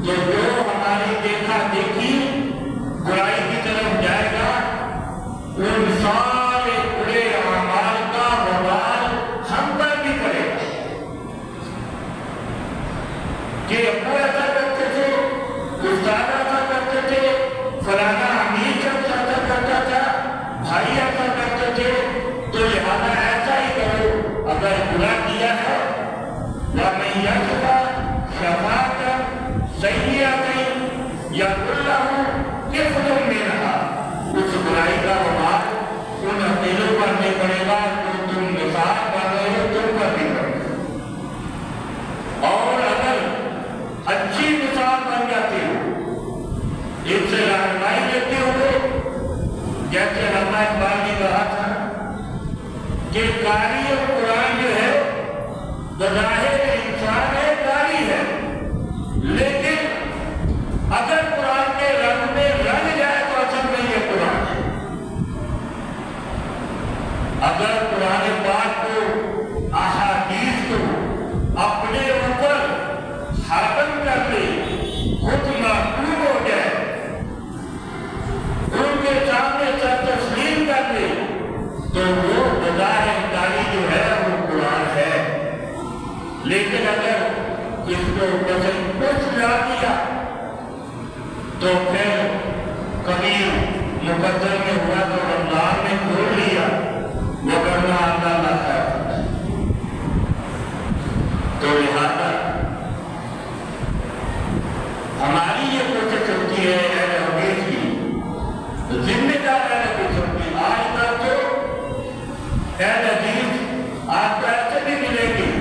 تو جو ہماری دیکھا دیکھی برائی کی طرف جائے گا ان سارے برے اعمال کا وبال ہم پر بھی پڑے گا کہ ابو ایسا کرتے تھے، استاد ایسا کرتے تھے، فلانا امیر شخص ایسا کرتا تھا، بھائی ایسا کرتے تھے، تو لہذا ایسا ہی کرو۔ اگر برا کیا ہے وَمَن يَشْفَعْ شَفَاعَةً سَيِّئَةً يَقُلْ لَهُ كِفْلٌ مِّنْهَا، اس برائی کا وبال ان اکیلوں پر نہیں پڑے گا جو تم مثال بن رہے ہو، تم پر بھی پڑے گا۔ اور اگر اچھی مثال بن جاتی ہو، اس سے رہنمائی لیتے ہوئے، جیسے علامہ اقبال نے کہا تھا کہ قاری قرآن جو ہے بظاہر انسان ہے، قاری ہے، لیکن اگر قرآن کے رنگ میں رنگ جائے تو اصل میں یہ قرآن ہے۔ اگر قرآن پاک کو، احادیث کو اپنے اوپر حاکم کر لے، خود محکوم ہو جائے، ان کے سامنے سر تسلیم کر لے، تو وہ بظاہر قاری جو ہے وہ قرآن ہے۔ لیکن اگر اس کو کچھ لا دیا تو پھر کبھی مقدر میں ہوا تو رمضان میں کھول لیا، وگرنہ اللہ نہ خیر۔ تو لہذا ہماری یہ کوشش ہوتی ہے اہل حدیث کی، ذمہ دار اہل حدیث ہوتی ہے۔ آج تک تو اہل حدیث آپ کو ایسے بھی ملے گی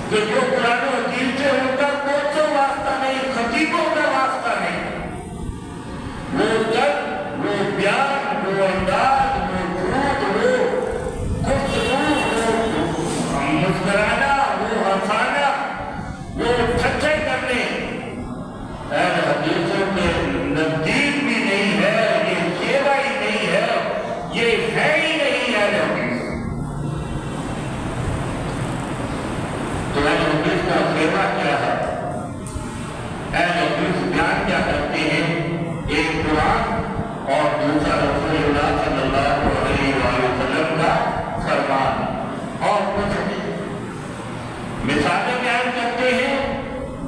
کہ جو قرآن و حدیث سے ان کا کوئی واسطہ نہیں، خطیبوں کا واسطہ نہیں، وہ درد، وہ بیان، وہ انداز، وہ درود، وہ گفتگو، وہ مسکرانا، وہ ہنسانا، وہ ٹھٹھے کرنے اہل حدیثوں کے نزدیک بھی نہیں ہے، یہ سیوا ہی نہیں ہے، یہ ہے ہی نہیں اہل حدیث۔ تو اہل حدیث کا سیوا کیا ہے؟ اہل حدیث بیان کیا کرتے ہیں؟ ایک قرآن اور دوسرا رسول اللہ صلی اللہ علیہ وآلہ وسلم کا فرمان، اور کچھ نہیں۔ مثالیں بیان کرتے ہیں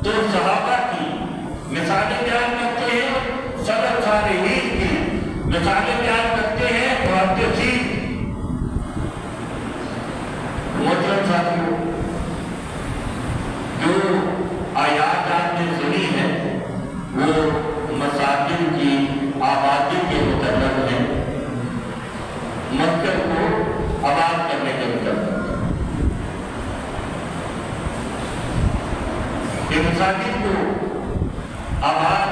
تو صحابہ کی، مثالیں بیان کرتے ہیں سلف صالحین کی، مثالیں بیان کرتے ہیں محدثین۔ محترم ساتھیوں، جو آیات آپ نے سنی ہے وہ مساجد کی آبادی کے متعلق ہے، مسجد کو آباد کرنے کے متعلق ہے کہ مساجد کو آباد،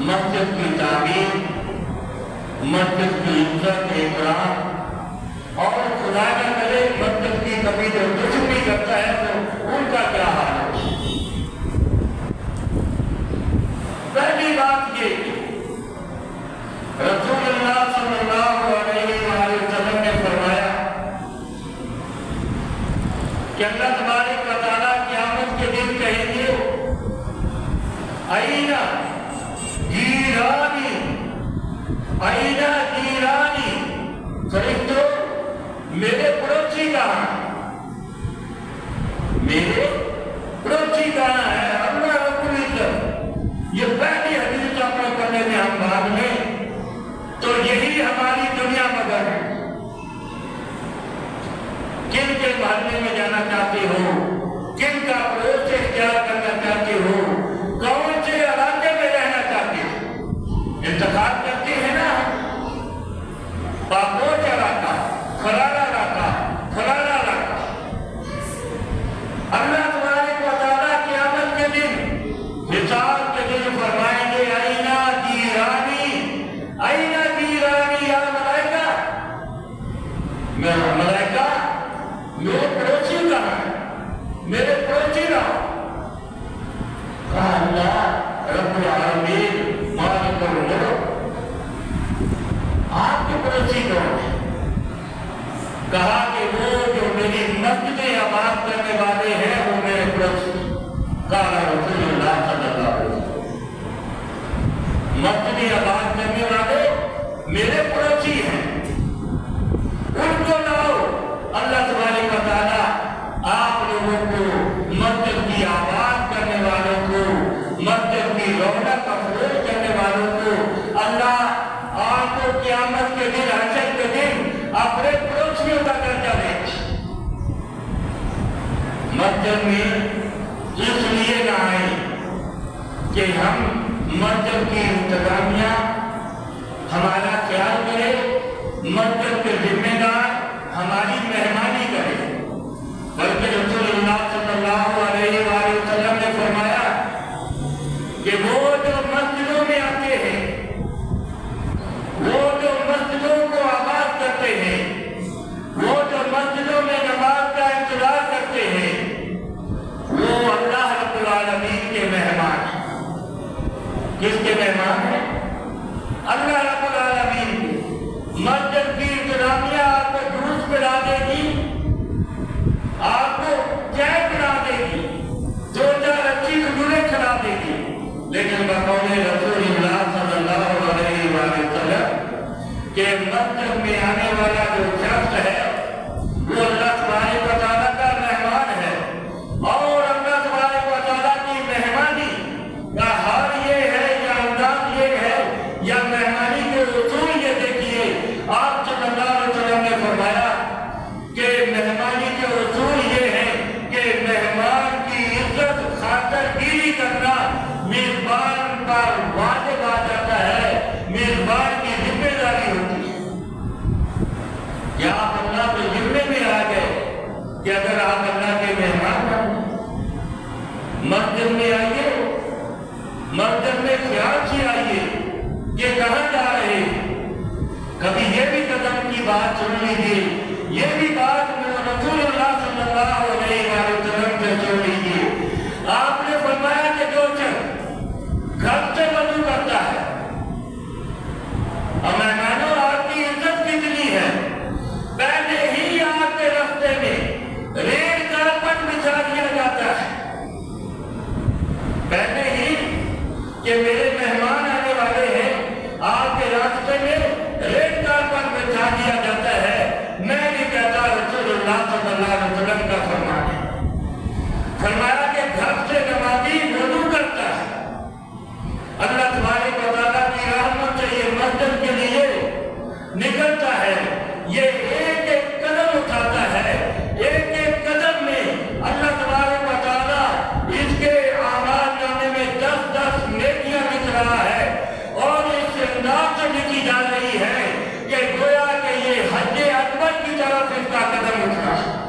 مسجد کی تعمیر، مسجد کی عزت احترام، اور خدا نہ کرے مسجد کی کبھی جو دشمنی کرتا ہے تو ان کا کیا حال ہے۔ پہلی بات یہ رسول اللہ صلی اللہ علیہ وآلہ وسلم نے فرمایا کہ اللہ تبارک و تعالیٰ قیامت کے دن کہیں گے اینا جیرانی، اینا جیرانی، فرشتوں میرے پڑوسی کہاں ہیں؟ میرے پڑوسی کہاں ہے؟ اللہ رب العزت یہ پہلی حدیث اپنے کرنے میں ہم بھاگ لیں تو یہی ہماری دنیا مگر ہے۔ کن کے محلے میں جانا چاہتے ہو، کن کا پڑوس سے اختیار کرنا چاہتے ہو، کون سے علاقے میں رہنا چاہتے ہو، انتخاب کرتے ہیں نا، پاکوش علاقہ، فلانا علاقہ، فلانا علاقہ۔ اللہ تبارک و تعالیٰ قیامت کے دن، حساب کے دن فرمائیں گے اینا جیرانی، اینا جیرانی یا ملائکہ، میرا ملائکہ میرے پڑوسی کہاں ہے، میرے پڑوسی رہا۔ کہا اللہ رب العالمین مالک الملک، آپ کے پڑوسی کون ہیں؟ کہا کہ وہ جو میری مسجدیں آباد کرنے والے ہیں وہ میرے پڑوسی۔ کہا میرے پڑوسی ہیں، ان کو لاؤ۔ اللہ تبارک و تعالیٰ آپ لوگوں کو، مسجد کی آباد کرنے والوں کو، مسجد کی رونق افروز کرنے والوں کو، اللہ آپ کو قیامت کے دن، حشر کے دن اپنے پڑوسیوں کا درجہ دے۔ مسجد میں اس لیے نہ آئے کہ ہم مسجد کی انتظامیہ ہمارا خیال کرے، مسجد کے ذمہ دار ہماری مہمانی کرے، بلکہ رسول اللہ صلی اللہ علیہ وآلہ وسلم نے فرمایا کہ وہ جو مسجدوں میں آتے ہیں، وہ جو مسجدوں کو آباد کرتے ہیں، وہ جو مسجدوں میں نماز کا انتظار کرتے ہیں، وہ اللہ رب العالمین کے مہمان ہیں۔ کس کے مہمان ہیں؟ اللہ رب العالمین کے۔ مسجد کی انتظامیہ آپ کو جوس پلا دے گی، آپ کو چائے پلا دے گی، دو چار اچھی کھجوریں کھلا دے گی، لیکن بقول رسول اللہ صلی اللہ علیہ وآلہ وسلم کہ مسجد میں آنے والا جو شخص ہے وہ اللہ تبارک و تعالیٰ کا مہمان ہے، اور اللہ تبارک و تعالیٰ کی مہمانی کا حال یہ ہے یا انداز یہ ہے یا مہمانی کے اصول یہ دیکھیے۔ آپ صلی اللہ علیہ وسلم نے فرمایا کہ مہمانی کے اصول یہ ہے کہ مہمان کی عزت خاطر گیری کرنا میزبان پر واجب آ جاتا ہے، میزبان کی ذمہ داری ہوتی ہے۔ کیا آپ اللہ کے ذمے میں آ گئے کہ اگر آپ اللہ کے مہمان بنیں، مسجد میں آئیے، مسجد میں خیال سے آئیے کہ کہاں جا رہے ہیں۔ کبھی یہ بھی قدم کی بات سن لیجیے، یہ بھی بات رسول اللہ صلی اللہ علیہ وسلم سے سن لیجیے۔ آپ نے فرمایا کہ جو شخص گھر سے وضو کرتا ہے، اور مہمانوں آپ کی عزت کتنی ہے، پہلے ہی آپ کے راستے میں ریل کارپٹ بچھا دیا جاتا ہے، پہلے ہی کہ میرے مہمان آنے والے ہیں، آپ کے راستے میں ریل کارپٹ بچھا دیا جاتا ہے۔ میں نہیں کہتا، رسول اللہ صلی اللہ علیہ وسلم کا فرمان ہے۔ فرمایا کہ گھر سے نمازی وضو کرتا ہے، اللہ تبارک و تعالیٰ کی رحمت سے یہ مسجد کے لیے نکلتا ہے، یہ ایک ایک قدم اٹھاتا ہے، ایک ایک قدم میں اللہ تبارک و تعالیٰ اس کے اعمال نامے میں 10 نیکیاں لکھ رہا ہے، اور اس انداز سے لکھی جا رہی ہے کہ گویا کہ یہ حج اکبر کی طرف اس کا قدم اٹھ رہا ہے۔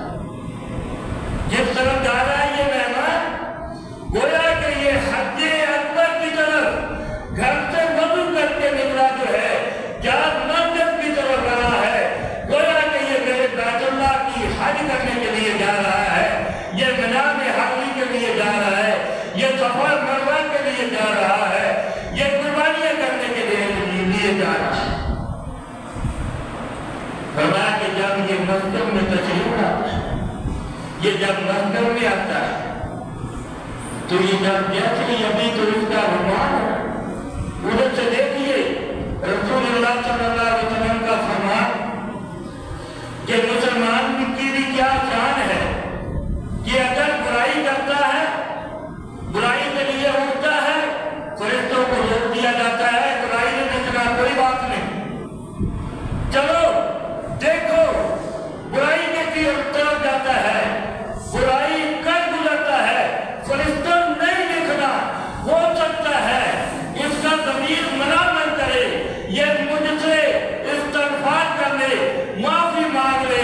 جس طرف جا رہا ہے یہ مہمان، گویا کہ یہ حج اکبر کی طرف گھر سے وضو کر کے نکلا جو ہے، جب مسجد کی طرف رہا ہے، گویا کہ یہ میرے بیت اللہ کی حج کرنے کے لیے جا رہا ہے، یہ مینا میں حاجی کے لیے جا رہا ہے، یہ صفا مروہ کے لیے جا رہا ہے، یہ قربانیاں کرنے کے لیے جا رہا ہے۔ فرمایا کہ جب یہ مسجد میں تشریف لاتا ہے، یہ جب مسجد میں آتا ہے، تو یہ جب جیسے ہی ابھی تو اس کا رمان ہے، ادھر سے دیکھیے رسول اللہ صلی اللہ علیہ وسلم کا فرمان کہ مسلمان کی بھی کیا شان ہے کہ اگر برائی کرتا ہے، برائی کے لیے اٹھتا ہے، فرشتوں کو روک دیا جاتا ہے، برائی میں دیکھنا کوئی بات نہیں، چلو دیکھو برائی کے لیے طرف جاتا ہے، برائی کر گزرتا ہے، فرشتوں نہیں دیکھنا، ہو سکتا ہے اس کا ضمیر ملامت کرے، یہ مجھ سے استغفار کر لے، معافی مانگ لے،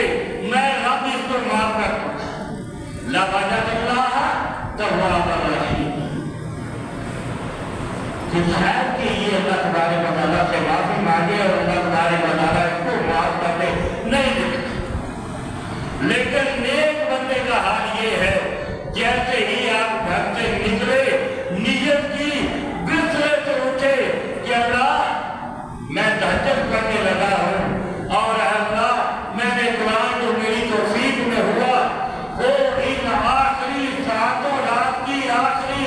میں رب اس کو معاف کر دوں۔ لَوَجَدَ اللَّهَ تَوَّابًا رَحِيمًا۔ کس خیر کے یہ اللہ تبارک و تعالیٰ سے معافی مانگے اور اللہ تبارک و تعالیٰ اس کو معاف کر دے، نہیں دیکھتا۔ لیکن نیک بندے کا حال یہ ہے، جیسے ہی آپ گھر سے نکلے، نیت کی، بسترے سے اٹھے کہ اللہ میں تہجد کرنے لگا ہوں، اور اللہ میں نے قرآن جو میری توفیق میں ہوا وہ ان آخری ساعتوں، رات کی آخری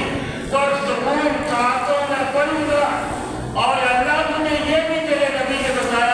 پرسکون ساعتوں میں پڑھوں گا، اور اللہ مجھے یہ بھی تیرے نبی نے بتایا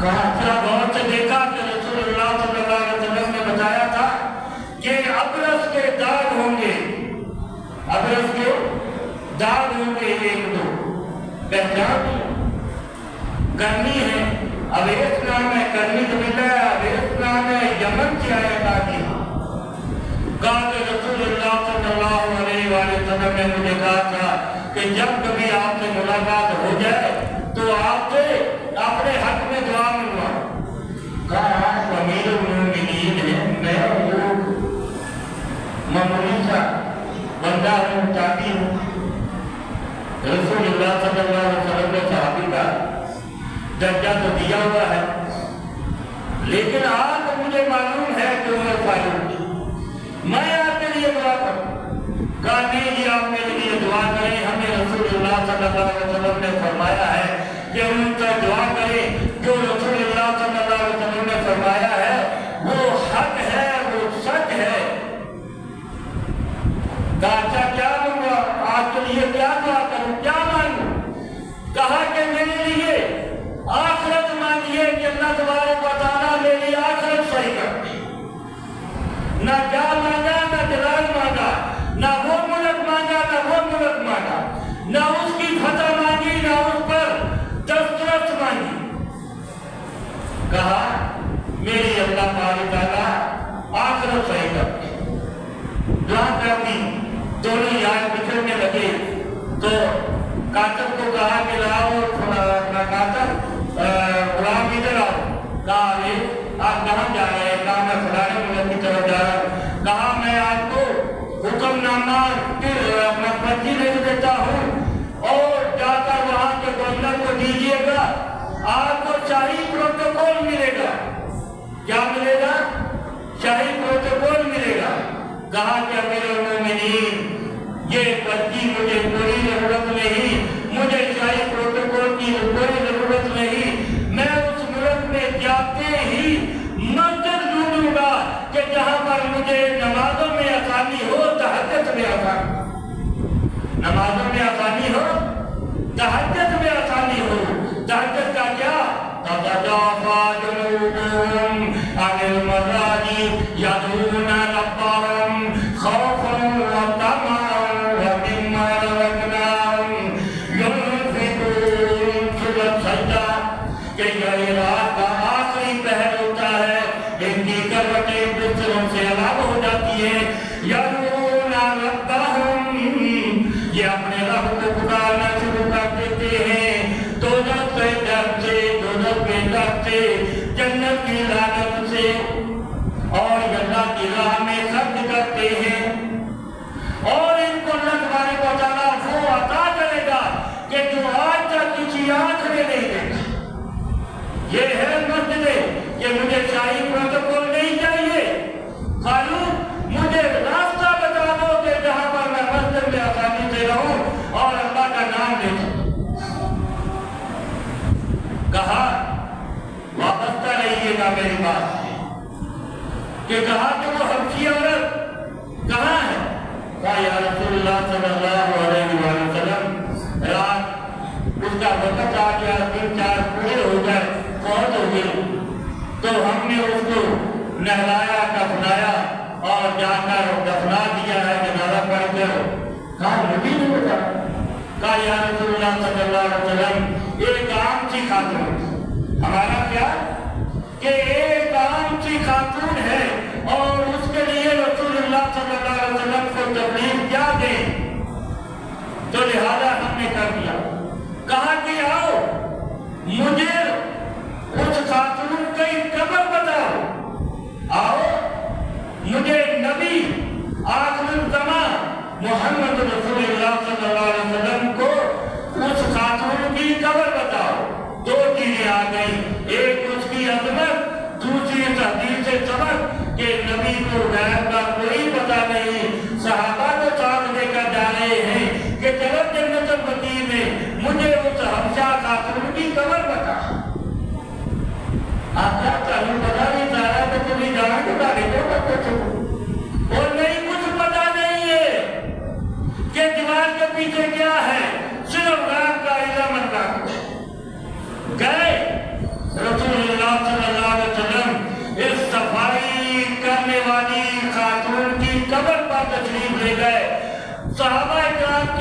کہا کیا غور سے دیکھا کہ رسول اللہ صلی اللہ علیہ وسلم نے بتایا تھا کہ ابرص کے داغ ہوں گے، ابرص کے داغ ہوں گے ایک دو، پہچان کرنی ہے، اویس نام ہے، کرنی تو ملا ہے، اویس نام ہے، یمن سے آیا تاکہ کہا کہ رسول اللہ صلی اللہ علیہ وسلم نے مجھے کہا تھا کہ جب کبھی آپ سے ملاقات ہو جائے تو آپ سے اپنے حق میں دعا منگوا۔ کہا آپ امیر المومنین ہیں، میں وہ معمولی سا بندہ ہوں، تابعی ہوں۔ رسول اللہ صلی اللہ علیہ وسلم نے صحابی کا درجہ تو دیا ہوا ہے، لیکن آج مجھے معلوم ہے کہ عمر فاروق میں آپ کے لیے دعا کروں۔ کہا نہیں جی آپ میرے لیے دعا کریں، ہمیں رسول اللہ صلی اللہ علیہ وسلم نے فرمایا ہے کہ ان کا دعا کریں، جو رسول اللہ صلی اللہ علیہ وسلم نے فرمایا ہے وہ حق ہے، وہ سچ ہے۔ کہا اچھا کیا مانگا، آپ کے لیے کیا دعا کروں، کیا مانگوں؟ کہا کہ میرے لیے آخرت مانگیے کہ اللہ تبارک و تعالیٰ میری آخرت صحیح کر دے۔ نہ کیا مانگا، نہ جلال مانگا، نہ وہ ملک مانگا، نہ وہ ملک مانگا، نہ اس کی فتح مانگی، نہ اس پر دسترس مانگی۔ کہا میری اللہ تعالیٰ آخرت صحیح کر دے۔ دعا کر دی، دونوں یار بچھڑنے لگے تو کاتب کو کہا کہ لاؤ اپنا کاتب غلام ادھر آؤ۔ کہا آپ کہاں جا رہے ہیں؟ کہا میں فلانے ملک کی طرف جا رہا ہوں۔ کہا میں آپ کو حکم نامہ اپنا پرچی لکھ دیتا ہوں اور جا کر وہاں کے گورنر کو دیجیے گا، آپ کو شاہی پروٹوکول ملے گا۔ کیا ملے گا؟ شاہی پروٹوکول ملے گا۔ کہا کہ امیر المومنین یہ پرچی مجھے کوئی ضرورت نہیں، مجھے شاہی پروٹوکول کی کوئی ضرورت نہیں، میں اس ملک میں جاتے ہی مسجد ڈھونڈوں گا کہ جہاں پر مجھے نمازوں میں آسانی ہو، تہجد میں آسانی، نمازوں میں آسانی ہو، تہجد میں آسانی ہو۔ تہجد کا کیا؟ تتجافى جنوبهم عن المضاجع يدعون ربهم خوفا وطمعا ومما رزقناهم ينفقون۔ سورۃ سجدہ کہ یہ رات کا آخری پہر ہوتا ہے، ان کی کروٹیں بستروں سے الگ ہو جاتی ہیں۔ يدعون ربهم، یہ اپنے رب کو پکارنا شروع کر دیتے ہیں، دوزخ کے ڈر سے، دوزخ کے ڈر سے، جنت کی لعنت سے، اور اللہ کی راہ میں خرچ کرتے ہیں، اور ان کو اللہ تبارک و تعالیٰ وہ عطا کرے گا کہ جو آج تک کسی آنکھ نے نہیں دیکھا۔ یہ ہے مسجد کہ مجھے شاہی پروٹوکول نہیں چاہیے، فاروق مجھے راستہ بتا دو کہ جہاں پر میں مسجد میں آسانی سے رہوں اور اللہ کا نام لے سکوں۔ کہا وابستہ رہیے گا میری بات سے، کہ کہا کہ وہ حبشی عورت کہاں ہے؟ کہا یا رسول اللہ صلی اللہ علیہ وسلم رات اس کا وقت آ گیا، 3-4 پورے ہو گئے، فوت ہو گئی، تو ہم نے اس کو نہلایا کفنایا اور جا کر دفنا دیا ہے جنازہ پڑھ کر۔ کہا نبی نے بتایا؟ کہا یا رسول اللہ صلی اللہ علیہ وسلم ایک عام سی خاتون، ہمارا کیا کہ ایک عام سی خاتون ہے اور اس کے لیے رسول اللہ صلی اللہ علیہ وسلم کو تکلیف کیا دیں، تو لہذا ہم نے کر دیا۔ کہا کہ آؤ مجھے اس خاتون کی قبر بتاؤ، آؤ مجھے نبی آخر الزمان محمد رسول اللہ صلی اللہ علیہ وسلم کو اس خاتون کی قبر بتاؤ۔ 2 چیزیں آ گئی، ایک اس کی عظمت، دوسری اس حدیث سے سبق کہ نبی کو غیب کا کوئی پتہ نہیں، صحابہ کو ساتھ لے کر جا رہے ہیں کہ چلو جنت البقیع میں مجھے اس حبشہ خاتون کی قبر بتا۔ آپ کیا چاہیے پتا نہیں سارا تو تمہیں جان کے بارے میں کچھ اور نہیں، کچھ پتا نہیں ہے کہ دیوار کے پیچھے کیا ہے، صرف غیب کا علم اللہ کو۔ گئے رسول اللہ